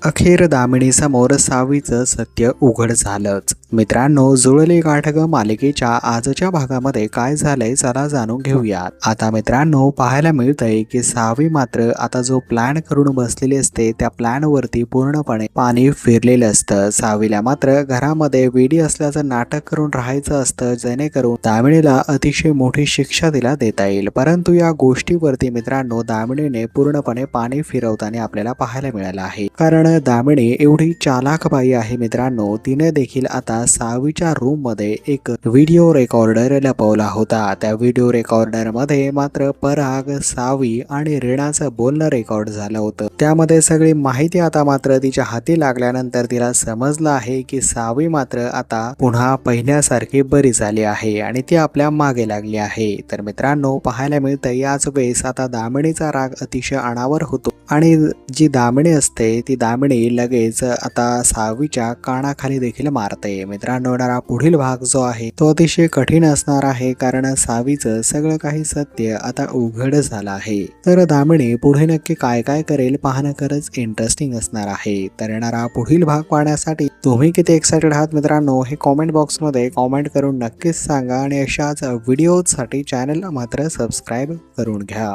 अखेर दामिनीसमोर सावीचं सत्य उघड झालंच. मित्रांनो, जुळले गाठ ग मालिकेच्या आजच्या भागामध्ये काय झालंय चला जाणून घेऊयात. आता मित्रांनो, पाहायला मिळतंय की सावी मात्र आता जो प्लॅन करून बसलेली असते त्या प्लॅन वरती पूर्णपणे पाणी फिरलेलं असतं. सावीला मात्र घरामध्ये वेडी असल्याचं नाटक करून राहायचं असतं, जेणेकरून दामिनीला अतिशय मोठी शिक्षा तिला देता येईल. परंतु या गोष्टीवरती मित्रांनो, दामिनीने पूर्णपणे पाणी फिरवताना आपल्याला पाहायला मिळालं आहे. कारण दामिनी एवढी चालाख बाई आहे मित्रांनो, तिने देखील आता सावीच्या रूम मध्ये एक व्हिडिओ रेकॉर्डर लपवला होता. त्या व्हिडिओ रेकॉर्डर मध्ये मात्र पराग, सावी आणि रीनाचं बोलणं रेकॉर्ड झालं होतं. त्यामध्ये सगळी माहिती आता मात्र तिच्या हाती लागल्यानंतर तिला समजलं आहे की सावी मात्र आता पुन्हा पहिल्यासारखी बरी झाली आहे आणि ती आपल्या मागे लागली आहे. तर मित्रांनो, पाहायला मिळतं याच वेळेस आता दामिनीचा राग अतिशय अनावर होतो आणि जी दामिनी असते ती दामिनी लगेच आता सावीच्या कानाखाली देखील मारते. मित्रांनो, येणारा पुढील भाग जो आहे तो अतिशय कठीण असणार आहे, कारण सावीचं सगळं काही सत्य आता उघड झालं आहे. तर दामिनी पुढे नक्की काय काय करेल पाहणं खरंच इंटरेस्टिंग असणार आहे. तर येणारा पुढील भाग पाहण्यासाठी तुम्ही किती एक्साइटेड आहात मित्रांनो, हे कॉमेंट बॉक्समध्ये कॉमेंट करून नक्कीच सांगा आणि अशाच व्हिडिओसाठी चॅनलला मात्र सबस्क्राईब करून घ्या.